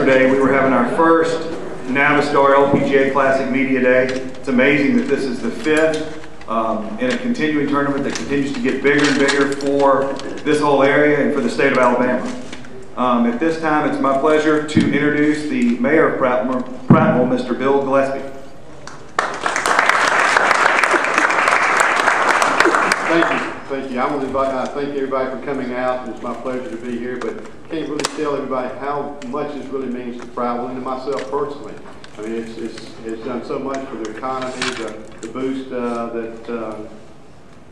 yesterday we were having our first Navistar LPGA Classic Media Day. It's amazing that this is the fifth in a continuing tournament that continues to get bigger and bigger for this whole area and for the state of Alabama. At this time, it's my pleasure to introduce the Mayor of Prattville, Mr. Bill Gillespie. Thank you. I want to thank everybody for coming out. It's my pleasure to be here, but can't really tell everybody how much this really means to Prattville and to myself personally. I mean, it's done so much for the economy, the boost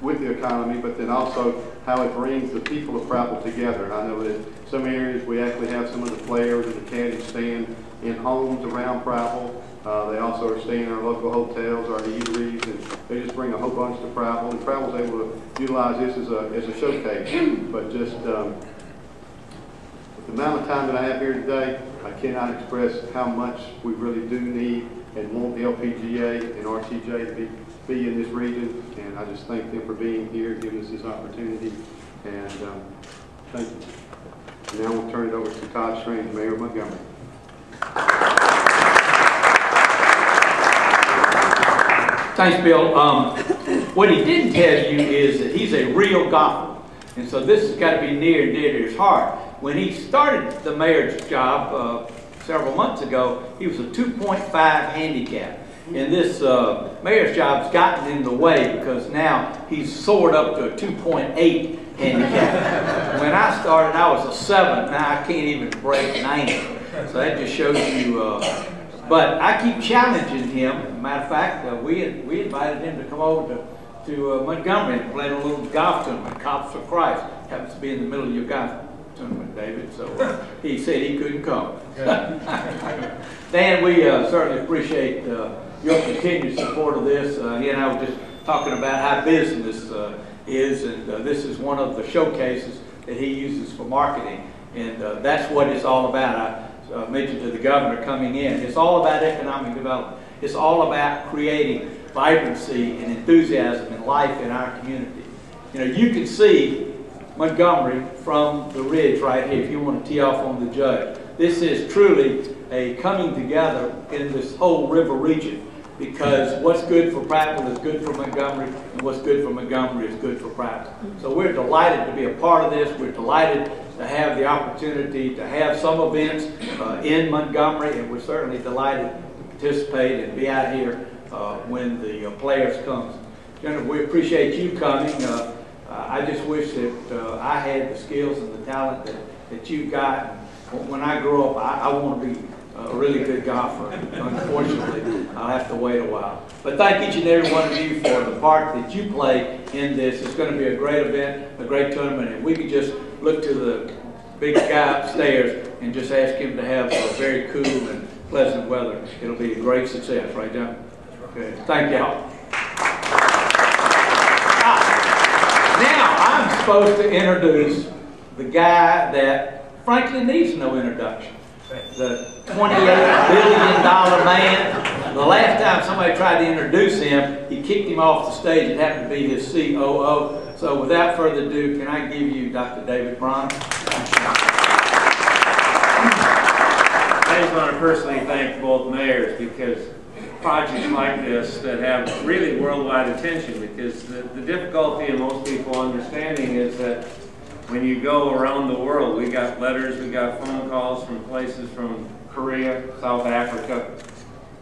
with the economy, but then also how it brings the people of Prattville together. And I know that in some areas we actually have some of the players and the caddies staying in homes around Prattville. They also are staying in our local hotels, our eateries, and they just bring a whole bunch to Prattville. And Prattle's able to utilize this as a showcase. But just with the amount of time that I have here today, I cannot express how much we really do need and want the LPGA and RTJ to be in this region. And I just thank them for being here, giving us this opportunity. And thank you. Now we'll turn it over to Todd Strange, Mayor of Montgomery. Thanks, Bill. What he didn't tell you is that he's a real golfer. And so this has got to be near and dear to his heart. When he started the mayor's job several months ago, he was a 2.5 handicap. And this mayor's job's gotten in the way because now he's soared up to a 2.8 handicap. When I started, I was a 7. Now I can't even break 90. So that just shows you. But I keep challenging him. Matter of fact, we invited him to come over to Montgomery and play a little golf tournament. Cops for Christ happens to be in the middle of your golf tournament, David. So he said he couldn't come. Dan, we certainly appreciate your continued support of this. He and I were just talking about how business is, and this is one of the showcases that he uses for marketing, and that's what it's all about. I mentioned to the governor coming in, it's all about economic development. It's all about creating vibrancy and enthusiasm and life in our community. You know, you can see Montgomery from the ridge right here if you want to tee off on the judge. This is truly a coming together in this whole river region, because what's good for Prattville is good for Montgomery, and what's good for Montgomery is good for Prattville. So we're delighted to be a part of this. We're delighted to have the opportunity to have some events in Montgomery, and we're certainly delighted to participate and be out here when the players come. Jennifer, we appreciate you coming. I just wish that I had the skills and the talent that you got. When I grow up, I want to be a really good golfer. Unfortunately, I'll have to wait a while. But thank each and every one of you for the part that you play in this. It's going to be a great event, a great tournament, and we could just look to the big guy upstairs and just ask him to have a very cool and pleasant weather. It'll be a great success, right, John? Okay. Thank y'all. Now I'm supposed to introduce the guy that frankly needs no introduction. The $28 billion man. The last time somebody tried to introduce him, he kicked him off the stage. It happened to be his COO. So without further ado, can I give you Dr. David Brown? I just want to personally thank both mayors, because projects like this that have really worldwide attention, because the difficulty in most people understanding is that when you go around the world, we got letters, we got phone calls from places from Korea, South Africa,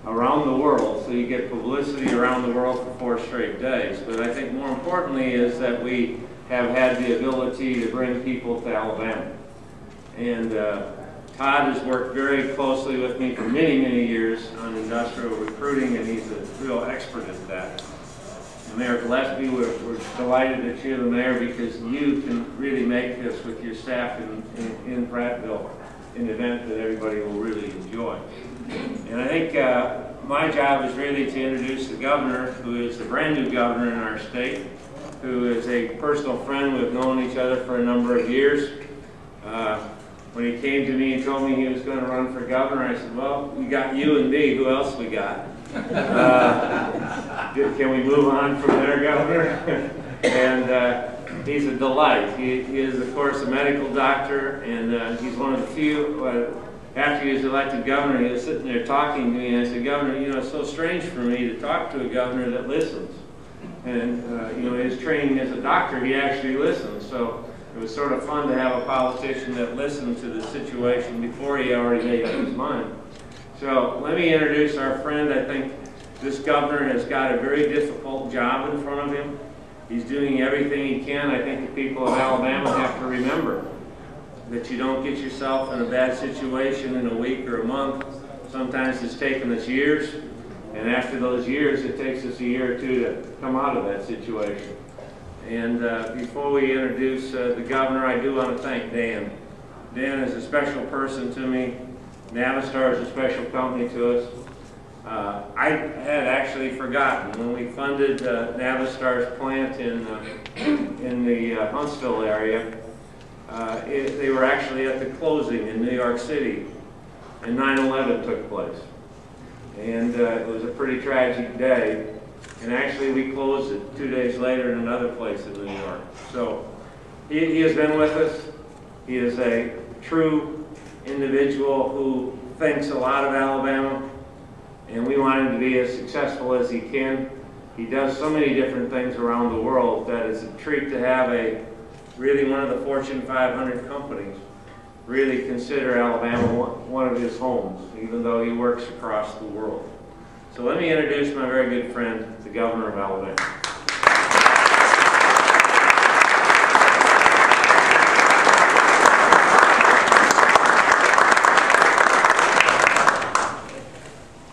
around the world, so you get publicity around the world for 4 straight days. But I think more importantly is that we have had the ability to bring people to Alabama. And Todd has worked very closely with me for many, many years on industrial recruiting, and he's a real expert at that. And Mayor Gillespie, we're delighted that you're the mayor, because you can really make this with your staff in Prattville an event that everybody will really enjoy. And I think my job is really to introduce the governor, who is the brand new governor in our state, who is a personal friend. We've known each other for a number of years. When he came to me and told me he was going to run for governor, I said, well, we got you and me. Who else we got? Can we move on from there, Governor? And he's a delight. He is, of course, a medical doctor, and he's one of the few after he was elected governor, he was sitting there talking to me, and I said, Governor, you know, it's so strange for me to talk to a governor that listens. And, you know, his training as a doctor, he actually listens. So it was sort of fun to have a politician that listened to the situation before he already made up his mind. So let me introduce our friend. I think this governor has got a very difficult job in front of him. He's doing everything he can. I think the people of Alabama have to remember that you don't get yourself in a bad situation in a week or a month. Sometimes it's taken us years, and after those years, it takes us a year or two to come out of that situation. And before we introduce the governor, I do want to thank Dan. Dan is a special person to me. Navistar is a special company to us. I had actually forgotten when we funded Navistar's plant in the Huntsville area. They were actually at the closing in New York City, and 9/11 took place. And it was a pretty tragic day. And actually, we closed it 2 days later in another place in New York. So he has been with us. He is a true individual who thinks a lot of Alabama, and we want him to be as successful as he can. He does so many different things around the world that it's a treat to have really one of the Fortune 500 companies really consider Alabama one of his homes, even though he works across the world. So let me introduce my very good friend, the governor of Alabama.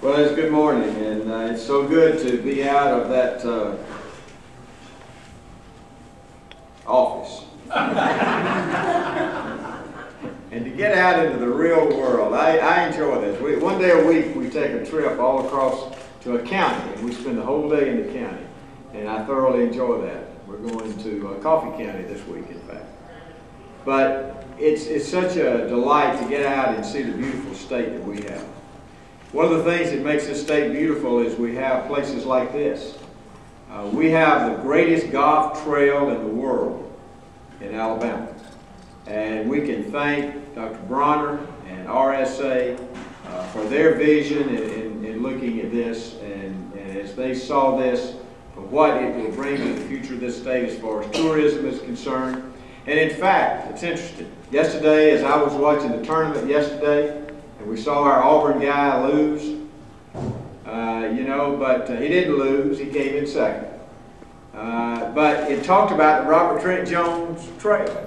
Well, it's good morning, and it's so good to be out of that office. And to get out into the real world. I enjoy this. One day a week we take a trip all across to a county, and we spend the whole day in the county. And I thoroughly enjoy that. We're going to Coffee County this week, in fact. But it's such a delight to get out and see the beautiful state that we have. One of the things that makes this state beautiful is we have places like this. We have the greatest golf trail in the world in Alabama. And we can thank Dr. Bronner and RSA for their vision in looking at this, and as they saw this, for what it will bring to the future of this state as far as tourism is concerned. And in fact, it's interesting. Yesterday, as I was watching the tournament yesterday, and we saw our Auburn guy lose, you know, but he didn't lose. He came in second. But it talked about the Robert Trent Jones Trail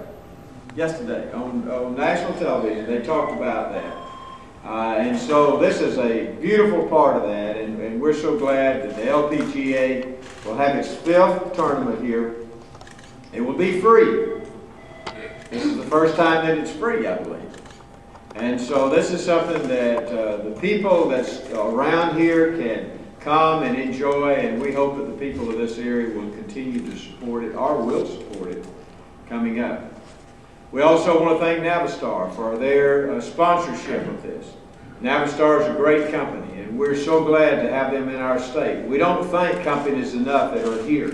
yesterday on national television. They talked about that. And so this is a beautiful part of that, and we're so glad that the LPGA will have its 5th tournament here. It will be free. This is the first time that it's free, I believe. And so this is something that the people that's around here can come and enjoy, and we hope that the people of this area will continue to support it, or will support it, coming up. We also want to thank Navistar for their sponsorship of this. Navistar is a great company, and we're so glad to have them in our state. We don't thank companies enough that are here.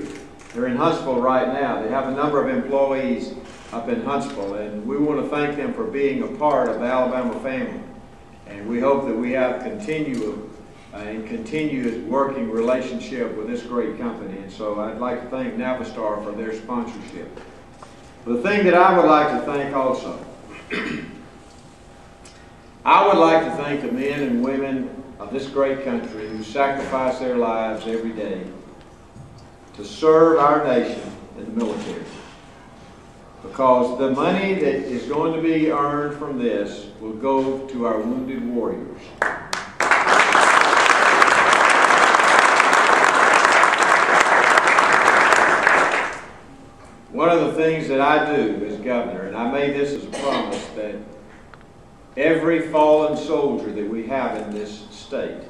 They're in Huntsville right now. They have a number of employees up in Huntsville, and we want to thank them for being a part of the Alabama family. And we hope that we have continuous working relationship with this great company. And so I'd like to thank Navistar for their sponsorship. The thing that I would like to thank also, I would like to thank the men and women of this great country who sacrifice their lives every day to serve our nation in the military. Because the money that is going to be earned from this will go to our wounded warriors. One of the things that I do as governor, and I made this as a promise, that every fallen soldier that we have in this state,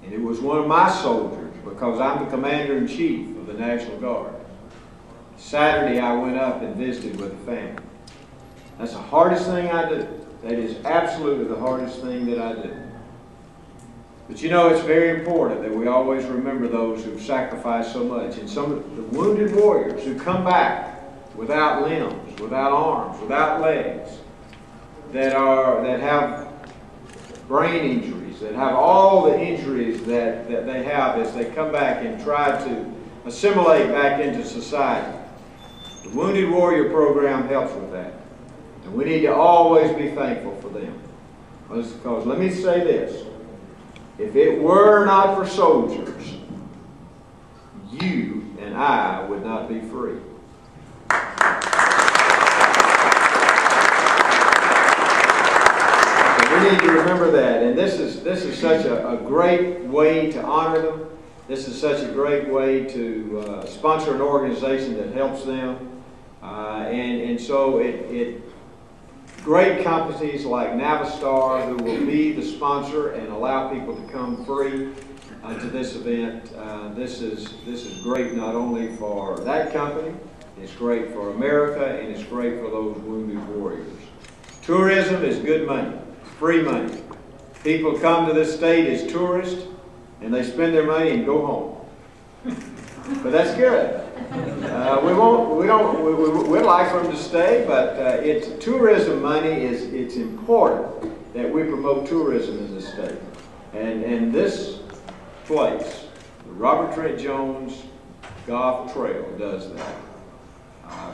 and it was one of my soldiers because I'm the commander-in-chief of the National Guard. Saturday I went up and visited with the family. That's the hardest thing I do. That is absolutely the hardest thing that I do. But you know, it's very important that we always remember those who've sacrificed so much. And some of the wounded warriors who come back without limbs, without arms, without legs, that have brain injuries, that have all the injuries that they have as they come back and try to assimilate back into society. The Wounded Warrior program helps with that. And we need to always be thankful for them. Because let me say this, if it were not for soldiers, you and I would not be free. We need to remember that, and this is such a great way to honor them. This is such a great way to sponsor an organization that helps them, and so great companies like Navistar, who will be the sponsor and allow people to come free to this event. This is great not only for that company, it's great for America, and it's great for those wounded warriors. Tourism is good money. Free money. People come to this state as tourists, and they spend their money and go home. But that's good. We'd like for them to stay, but it's tourism money. It's important that we promote tourism in this state, and this place, the Robert Trent Jones Golf Trail, does that.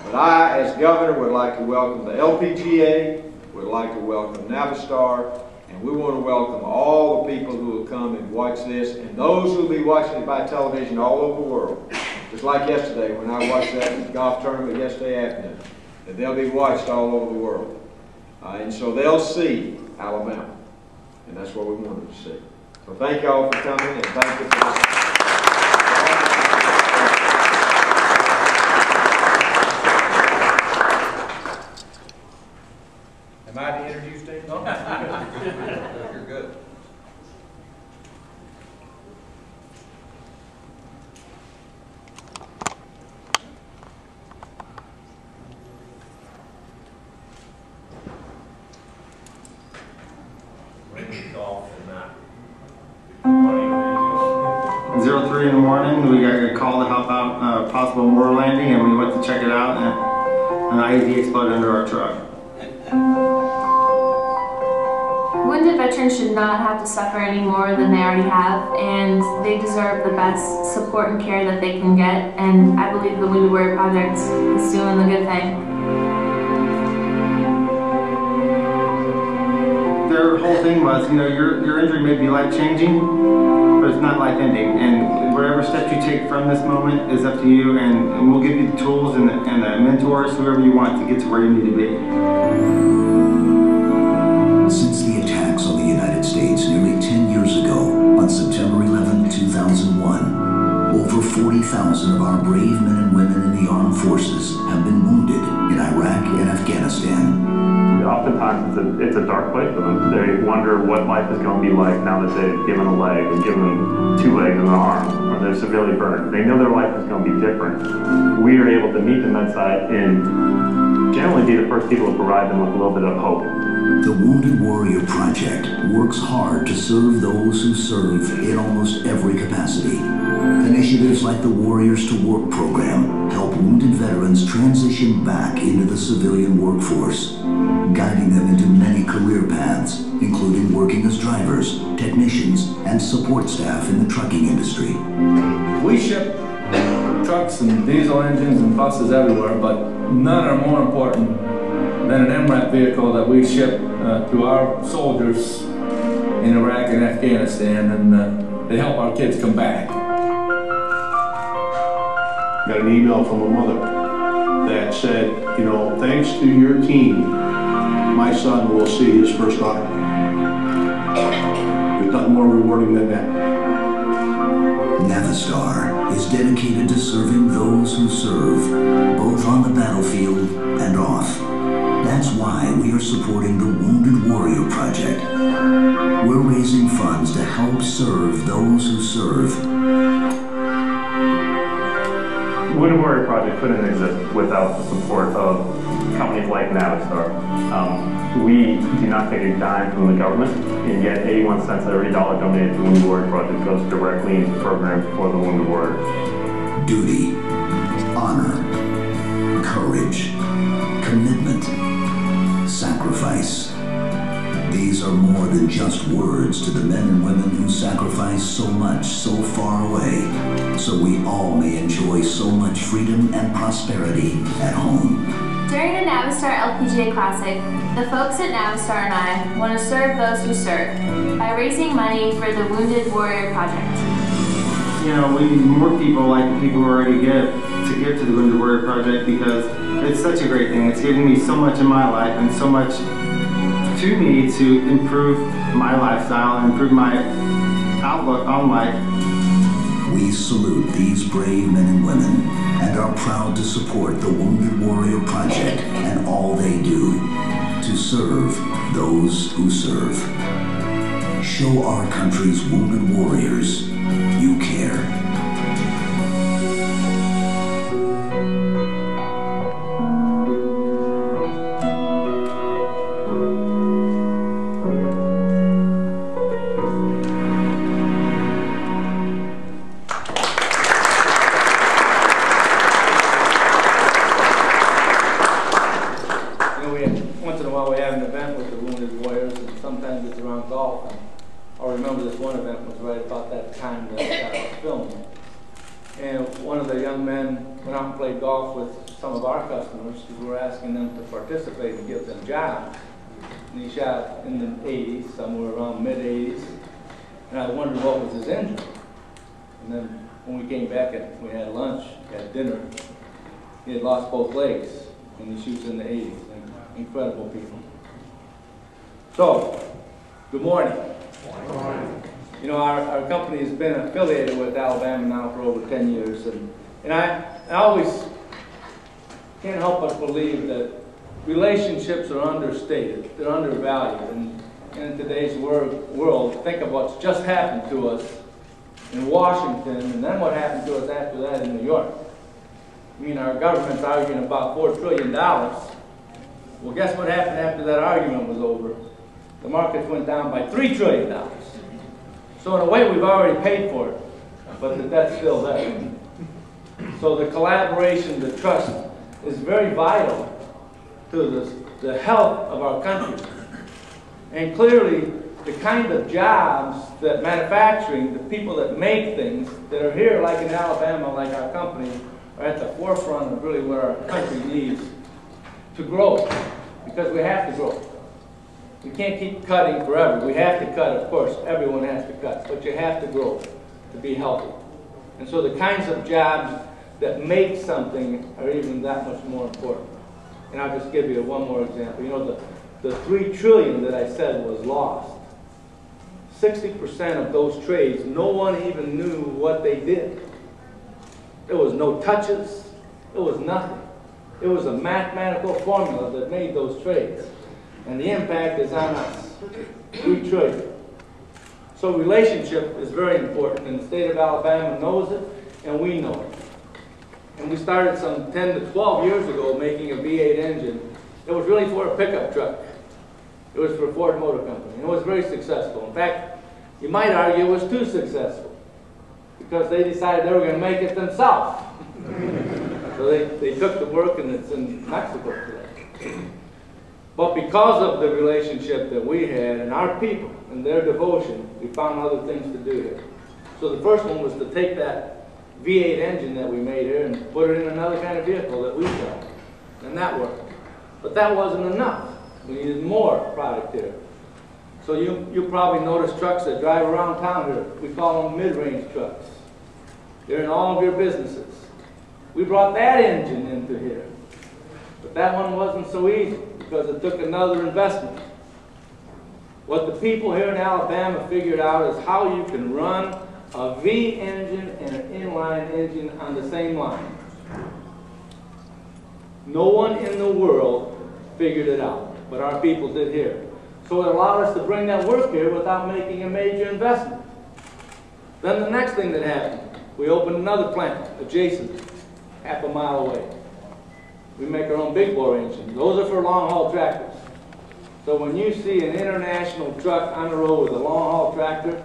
But I, as governor, would like to welcome the LPGA. We'd like to welcome Navistar, and we want to welcome all the people who will come and watch this, and those who will be watching it by television all over the world. Just like yesterday when I watched that golf tournament yesterday afternoon, that they'll be watched all over the world. And so they'll see Alabama, and that's what we want them to see. So thank you all for coming, and thank you for this. Am I to introduce Dave? No. You're good. Golf and that. 03 in the morning, we got a call to help out a possible moor landing, and we went to check it out, and an IED exploded under our truck. Wounded veterans should not have to suffer any more than they already have, and they deserve the best support and care that they can get, and I believe the Wounded Warrior Project is doing the good thing. Their whole thing was, you know, your injury may be life-changing, but it's not life-ending, and whatever steps you take from this moment is up to you, and we'll give you the tools and the mentors, whoever you want, to get to where you need to be. Since the attacks on the United States nearly 10 years ago, on September 11, 2001, over 40,000 of our brave men and women in the armed forces have been wounded in Iraq and Afghanistan. Oftentimes it's a dark place for them. They wonder what life is going to be like now that they've given a leg and given 2 legs and an arm, or they're severely burned. They know their life is going to be different. We are able to meet them inside and generally be the first people to provide them with a little bit of hope. The Wounded Warrior Project works hard to serve those who serve in almost every capacity. Initiatives like the Warriors to Work program help wounded veterans transition back into the civilian workforce, guiding them into many career paths, including working as drivers, technicians, and support staff in the trucking industry. We ship trucks and diesel engines and buses everywhere, but none are more important than an MRAP vehicle that we ship to our soldiers in Iraq and Afghanistan, and they help our kids come back. Got an email from a mother that said, you know, thanks to your team, my son will see his first daughter. There's nothing more rewarding than that. Navistar is dedicated to serving those who serve, both on the battlefield and off. That's why we are supporting the Wounded Warrior Project. We're raising funds to help serve those who serve. The Wounded Warrior Project couldn't exist without the support of companies like Navistar. We do not take a dime from the government, and yet 81 cents of every dollar donated to the Wounded Warrior Project goes directly into programs for the Wounded Warriors. Duty, honor, courage, commitment, sacrifice. These are more than just words to the men and women who sacrifice so much so far away, so we all may enjoy so much freedom and prosperity at home. During the Navistar LPGA Classic, the folks at Navistar and I want to serve those who serve by raising money for the Wounded Warrior Project. You know, we need more people like the people who already give to the Wounded Warrior Project, because it's such a great thing. It's given me so much in my life and so much to me to improve my lifestyle and improve my outlook on life. We salute these brave men and women and are proud to support the Wounded Warrior Project and all they do to serve those who serve. Show our country's wounded warriors you care. Once in a while we have an event with the Wounded Warriors, and sometimes it's around golf. And I remember this one event was right about that time that I was filming. And one of the young men went out and played golf with some of our customers who were asking them to participate and give them jobs. And he shot in the 80s, somewhere around mid-80s. And I wondered what was his injury. And then when we came back and we had lunch, had dinner, he had lost both legs, and he shoots in the 80s. Incredible people. So, good morning. Good morning. You know, our company has been affiliated with Alabama now for over 10 years, and I always can't help but believe that relationships are understated, they're undervalued, and in today's world, think of what's just happened to us in Washington, and then what happened to us after that in New York. I mean, our government's arguing about $4 trillion. Well, guess what happened after that argument was over? The markets went down by $3 trillion. So in a way, we've already paid for it, but the debt's still there. So the collaboration, the trust, is very vital to the health of our country. And clearly, the kind of jobs that manufacturing, the people that make things that are here, like in Alabama, like our company, are at the forefront of really where our country needs to grow, because we have to grow. We can't keep cutting forever. We have to cut, of course. Everyone has to cut, but you have to grow to be healthy. And so the kinds of jobs that make something are even that much more important. And I'll just give you one more example. You know, the $3 trillion that I said was lost, 60% of those trades, no one even knew what they did. There was no touches. It was nothing. It was a mathematical formula that made those trades. And the impact is on us. $3 trillion. So relationship is very important, and the state of Alabama knows it, and we know it. And we started some 10 to 12 years ago making a V8 engine. It was really for a pickup truck. It was for Ford Motor Company, and it was very successful. In fact, you might argue it was too successful, because they decided they were going to make it themselves. So they took the work, and it's in Mexico today. But because of the relationship that we had and our people and their devotion, we found other things to do here. So the first one was to take that V8 engine that we made here and put it in another kind of vehicle that we sell. And that worked. But that wasn't enough. We needed more product here. So you probably notice trucks that drive around town here. We call them mid-range trucks. They're in all of your businesses. We brought that engine into here. But that one wasn't so easy, because it took another investment. What the people here in Alabama figured out is how you can run a V engine and an inline engine on the same line. No one in the world figured it out, but our people did here. So it allowed us to bring that work here without making a major investment. Then the next thing that happened, we opened another plant adjacent, half a mile away. We make our own big bore engines. Those are for long haul tractors. So when you see an international truck on the road with a long haul tractor,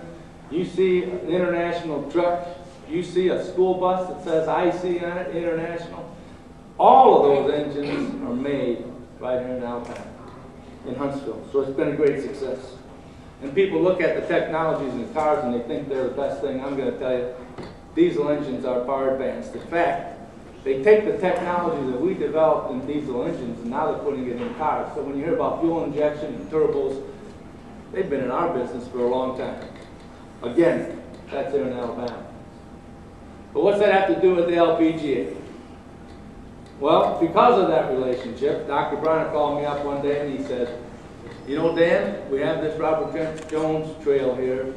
you see an international truck, you see a school bus that says IC on it, international. All of those engines are made right here in Alabama. in Huntsville. So it's been a great success. And people look at the technologies in the cars and they think they're the best thing. I'm going to tell you, diesel engines are far advanced. In fact, they take the technology that we developed in diesel engines and now they're putting it in cars. So when you hear about fuel injection and turbos, they've been in our business for a long time. Again, that's there in Alabama. But what's that have to do with the LPGA? Well, because of that relationship, Dr. Bronner called me up one day and he said, you know, Dan, we have this Robert Jones trail here.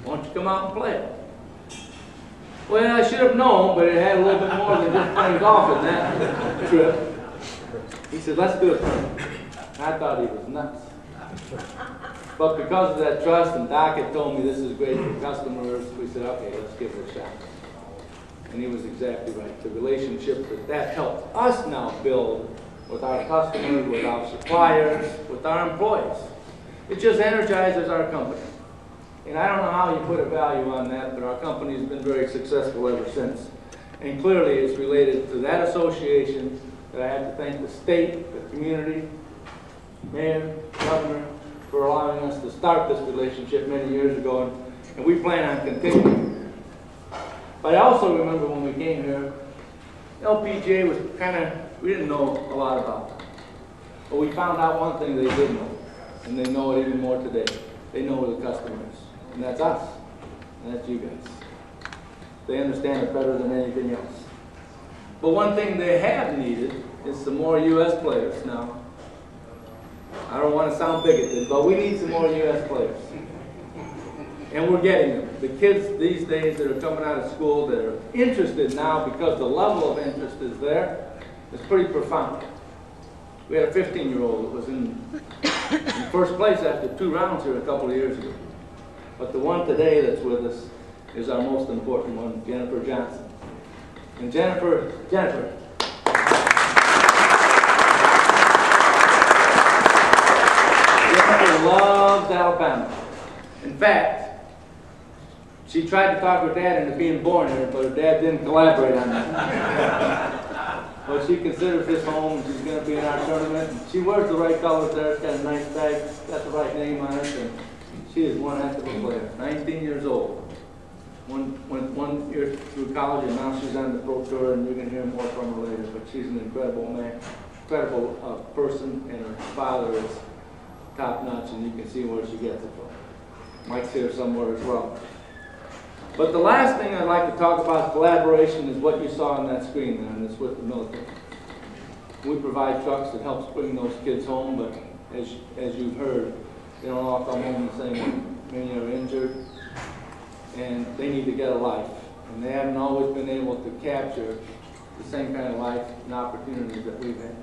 Why don't you come out and play it? Well, I should have known, but it had a little bit more than just playing golf in that trip. He said, let's do it. I thought he was nuts. But because of that trust, and Doc had told me this is great for customers, we said, okay, let's give it a shot. And he was exactly right. The relationship that helped us now build with our customers, with our suppliers, with our employees. It just energizes our company. And I don't know how you put a value on that, but our company has been very successful ever since. And clearly it's related to that association that I have to thank the state, the community, mayor, governor, for allowing us to start this relationship many years ago, and we plan on continuing. But I also remember when we came here, LPGA was we didn't know a lot about it. But we found out one thing they did know, and they know it even more today. They know who the customer is, and that's us, and that's you guys. They understand it better than anything else. But one thing they have needed is some more U.S. players now. I don't want to sound bigoted, but we need some more U.S. players. And we're getting them. The kids these days that are coming out of school that are interested now because the level of interest is there, is pretty profound. We had a 15-year-old that was in first place after 2 rounds here a couple of years ago. But the one today that's with us is our most important one, Jennifer Johnson. And Jennifer loves Alabama. In fact, she tried to talk her dad into being born here, but her dad didn't collaborate on that. But she considers this home, and she's going to be in our tournament. She wears the right colors there, it's got a nice bag, got the right name on it, and she is one heck of a player. 19 years old. Went 1 year through college, and now she's on the pro tour, and you're going to hear more from her later. But she's an incredible man, incredible person, and her father is top notch, and you can see where she gets it from. Mike's here somewhere as well. But the last thing I'd like to talk about collaboration is what you saw on that screen there, and it's with the military. We provide trucks that helps bring those kids home, but as you've heard, they don't all come home the same way. Many are injured, and they need to get a life. And they haven't always been able to capture the same kind of life and opportunities that we've had.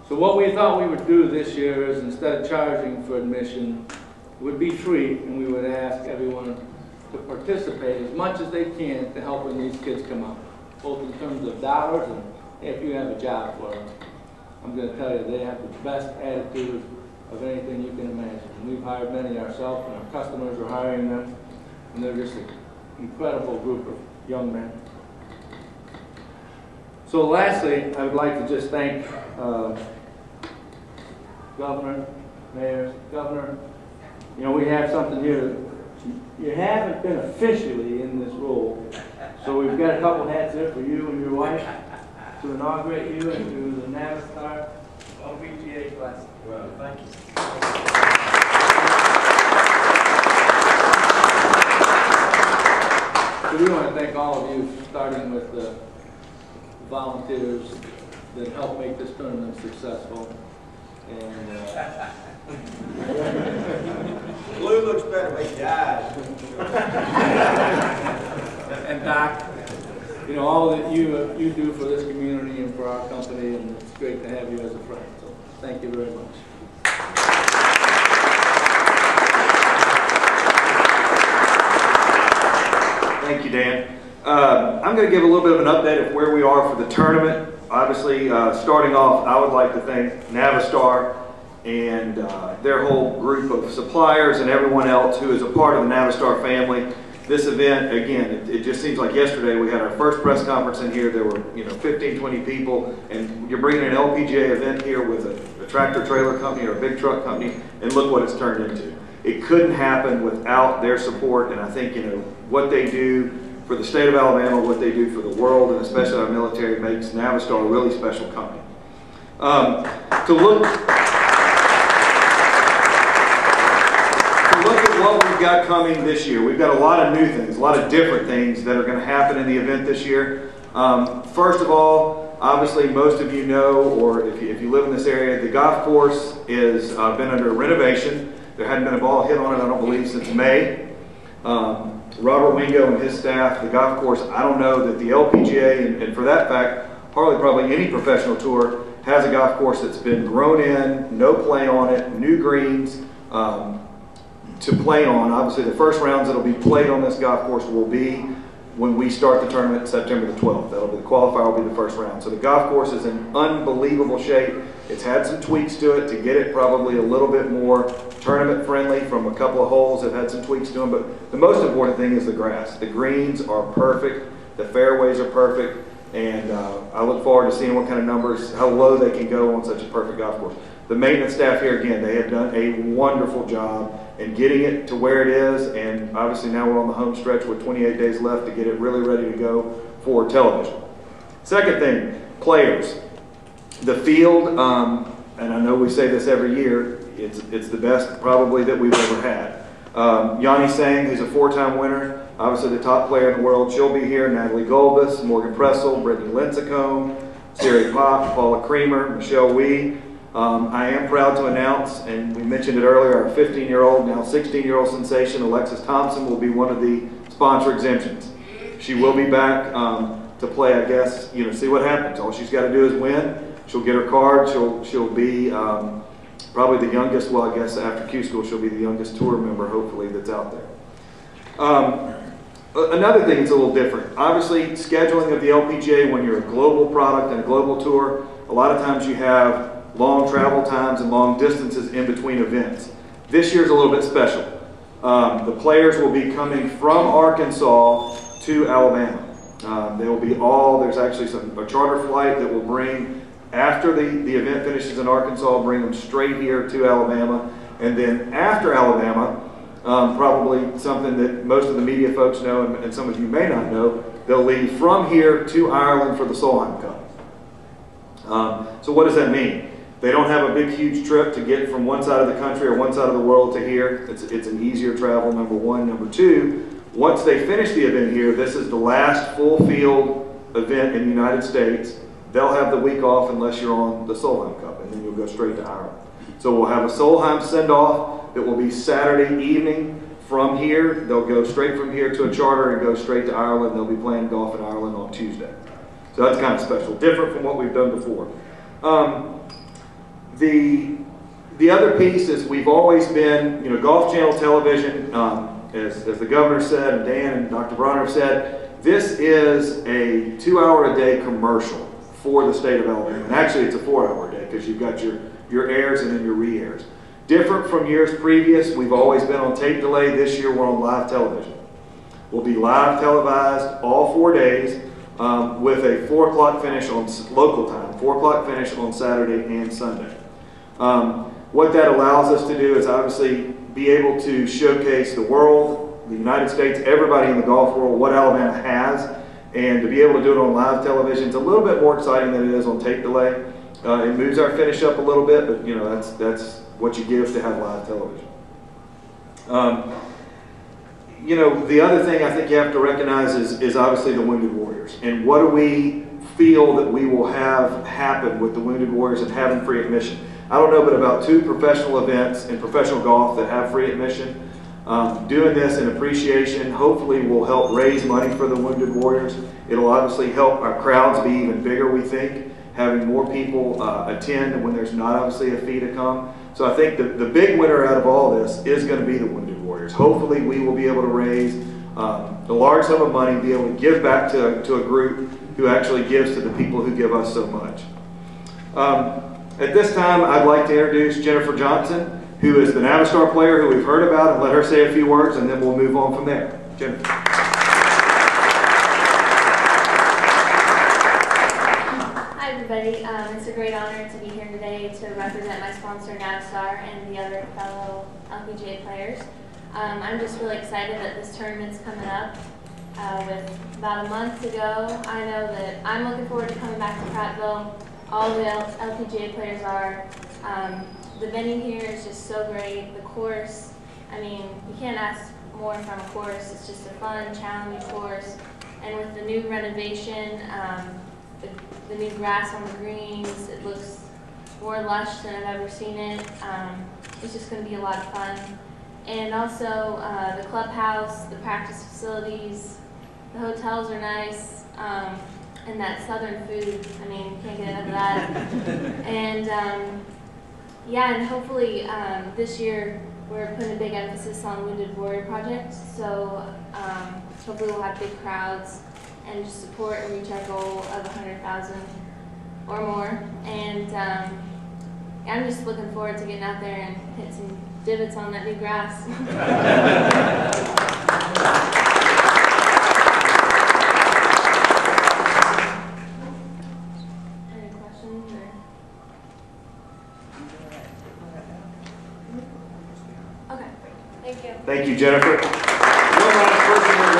So what we thought we would do this year is, instead of charging for admission, it would be free, and we would ask everyone to participate as much as they can to helping these kids come out, both in terms of dollars and if you have a job for them. I'm going to tell you, they have the best attitude of anything you can imagine. And we've hired many ourselves, and our customers are hiring them, and they're just an incredible group of young men. So lastly, I would like to just thank Governor, Mayor, Governor. You know, we have something here. You haven't been officially in this role, so we've got a couple hats here for you and your wife to inaugurate you into the Navistar LPGA Classic. Well, thank you. So we want to thank all of you, starting with the volunteers that helped make this tournament successful. And Blue looks better with your eyes. and Doc, you know, all that you do for this community and for our company, and it's great to have you as a friend. So thank you very much. Thank you, Dan. I'm going to give a little bit of an update of where we are for the tournament. Obviously, starting off, I would like to thank Navistar and their whole group of suppliers and everyone else who is a part of the Navistar family. this event, again, it just seems like yesterday we had our first press conference in here. There were 15, 20 people, and you're bringing an LPGA event here with a tractor trailer company or a big truck company, and look what it's turned into. It couldn't happen without their support, and I think what they do for the state of Alabama, what they do for the world, and especially our military, makes Navistar a really special company. To look at what we've got coming this year, we've got a lot of new things, a lot of different things that are going to happen in the event this year. First of all, obviously most of you know, or if you live in this area, the golf course has been under renovation. There hadn't been a ball hit on it, I don't believe, since May. Robert Wingo and his staff, the golf course, I don't know that the LPGA, and for that fact, probably any professional tour, has a golf course that's been grown in, no play on it, new greens to play on. Obviously, the first rounds that'll be played on this golf course will be when we start the tournament September the 12th. That'll be the qualifier, will be the first round. So the golf course is in unbelievable shape. It's had some tweaks to it to get it probably a little bit more tournament friendly from a couple of holes. Have had some tweaks to them, but the most important thing is the grass. The greens are perfect, the fairways are perfect, and I look forward to seeing what kind of numbers, how low they can go on such a perfect golf course. The maintenance staff here, again, they have done a wonderful job in getting it to where it is, and obviously now we're on the home stretch with 28 days left to get it really ready to go for television. Second thing, players. The field, and I know we say this every year, it's the best probably that we've ever had. Yanni Sang, who's a four-time winner, obviously the top player in the world, she'll be here. Natalie Golbus, Morgan Pressel, Brittany Lincecum, Siri Pop, Paula Creamer, Michelle Wee. I am proud to announce, and we mentioned it earlier, our 15-year-old, now 16-year-old sensation, Alexis Thompson, will be one of the sponsor exemptions. She will be back to play, I guess, see what happens. All she's got to do is win. She'll get her card. She'll be probably the youngest, well, I guess after Q School, she'll be the youngest tour member, hopefully, that's out there. Another thing that's a little different. Obviously, scheduling of the LPGA when you're a global product and a global tour, a lot of times you have long travel times and long distances in between events. This year's a little bit special. The players will be coming from Arkansas to Alabama. They will be there's actually a charter flight that will bring, after the event finishes in Arkansas, bring them straight here to Alabama. And then after Alabama, probably something that most of the media folks know and some of you may not know, they'll leave from here to Ireland for the Solheim Cup. So what does that mean? They don't have a big, huge trip to get from one side of the country or one side of the world to here. It's an easier travel, number one. Number two, once they finish the event here, this is the last full field event in the United States. They'll have the week off unless you're on the Solheim Cup, and then you'll go straight to Ireland. So we'll have a Solheim send-off that will be Saturday evening from here. They'll go straight from here to a charter and go straight to Ireland. They'll be playing golf in Ireland on Tuesday. So that's kind of special, different from what we've done before. The other piece is we've always been, Golf Channel Television, as the governor said, and Dan and Dr. Bronner said, this is a 2-hour-a-day commercial for the state of Alabama. And actually it's a 4-hour-a-day because you've got your airs and then your re-airs. Different from years previous, we've always been on tape delay. This year we're on live television. We'll be live televised all 4 days with a 4 o'clock finish on local time, 4 o'clock finish on Saturday and Sunday. What that allows us to do is obviously be able to showcase the world, the United States, everybody in the golf world, what Alabama has, and to be able to do it on live television is a little bit more exciting than it is on tape delay. It moves our finish up a little bit, but that's what you give to have live television. The other thing I think you have to recognize is obviously the Wounded Warriors. And what do we feel that we will have happen with the Wounded Warriors and having free admission? I don't know, but about 2 professional events in professional golf that have free admission. Doing this in appreciation hopefully will help raise money for the Wounded Warriors. It'll obviously help our crowds be even bigger, we think, having more people attend when there's not obviously a fee to come. So I think the big winner out of all this is going to be the Wounded Warriors. Hopefully we will be able to raise a large sum of money, be able to give back to a group who actually gives to the people who give us so much. At this time, I'd like to introduce Jennifer Johnson, who is the Navistar player who we've heard about, and let her say a few words, and then we'll move on from there. Jennifer. Hi everybody, it's a great honor to be here today to represent my sponsor Navistar and the other fellow LPGA players. I'm just really excited that this tournament's coming up. With about a month to go, I know that I'm looking forward to coming back to Prattville. All the LPGA players are. The venue here is just so great. The course, I mean, you can't ask more from a course. It's just a fun, challenging course. And with the new renovation, the new grass on the greens, it looks more lush than I've ever seen it. It's just going to be a lot of fun. And also the clubhouse, the practice facilities, the hotels are nice, and that southern food, I mean, you can't get enough of that. And yeah, and hopefully this year we're putting a big emphasis on Wounded Warrior Project, so hopefully we'll have big crowds and just support and reach our goal of 100,000 or more. And I'm just looking forward to getting out there and hit some divots on that new grass. Any questions? Okay, thank you. Thank you, Jennifer. One last person we're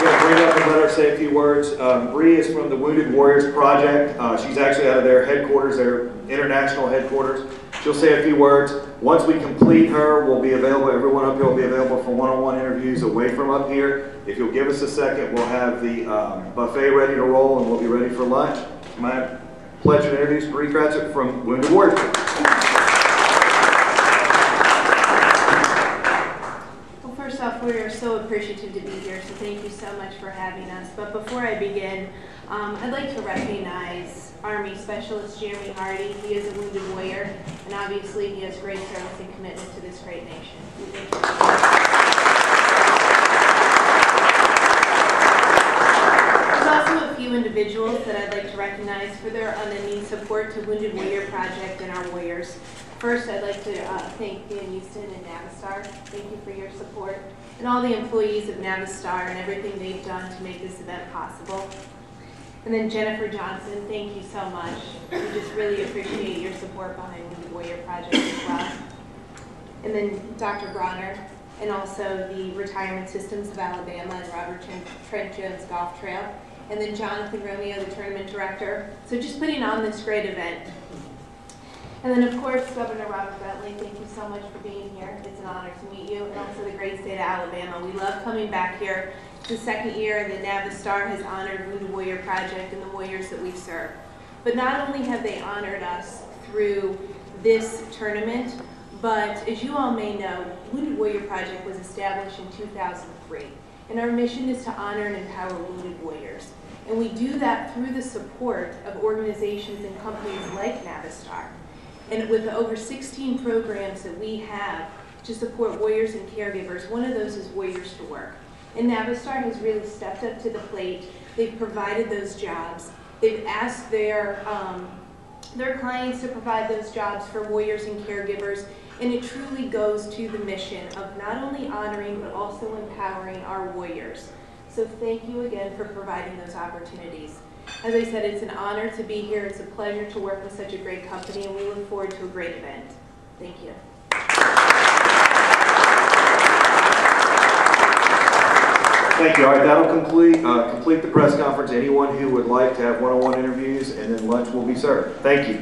going to bring up and let her say a few words. Bree is from the Wounded Warriors Project. She's actually out of their headquarters, their international headquarters. She'll say a few words. Once we complete her, we'll be available, everyone up here will be available for one-on-one interviews away from up here. If you'll give us a second, we'll have the buffet ready to roll and we'll be ready for lunch. It's my pleasure to introduce Bree Cratchit from Wounded Warriors. We are so appreciative to be here, so thank you so much for having us. But before I begin, I'd like to recognize Army Specialist Jeremy Hardy. He is a wounded warrior, and obviously he has great service and commitment to this great nation. Thank you. There's also a few individuals that I'd like to recognize for their unending support to Wounded Warrior Project and our warriors. First, I'd like to thank Dan Houston and Navistar. Thank you for your support. And all the employees of Navistar and everything they've done to make this event possible. And then Jennifer Johnson, thank you so much. We just really appreciate your support behind the Warrior Project as well. And then Dr. Bronner, and also the Retirement Systems of Alabama and Robert Trent Jones Golf Trail. And then Jonathan Romeo, the tournament director. So just putting on this great event. And then, of course, Governor Robert Bentley, thank you so much for being here. It's an honor to meet you, and also the great state of Alabama. We love coming back here. It's the second year that Navistar has honored Wounded Warrior Project and the warriors that we serve. But not only have they honored us through this tournament, but as you all may know, Wounded Warrior Project was established in 2003. And our mission is to honor and empower wounded warriors. And we do that through the support of organizations and companies like Navistar. And with the over 16 programs that we have to support warriors and caregivers, one of those is Warriors to Work. And Navistar has really stepped up to the plate. They've provided those jobs. They've asked their clients to provide those jobs for warriors and caregivers. And it truly goes to the mission of not only honoring, but also empowering our warriors. So thank you again for providing those opportunities. As I said, it's an honor to be here. It's a pleasure to work with such a great company, and we look forward to a great event. Thank you. Thank you. All right, that'll complete the press conference. Anyone who would like to have one-on-one interviews, and then lunch will be served. Thank you.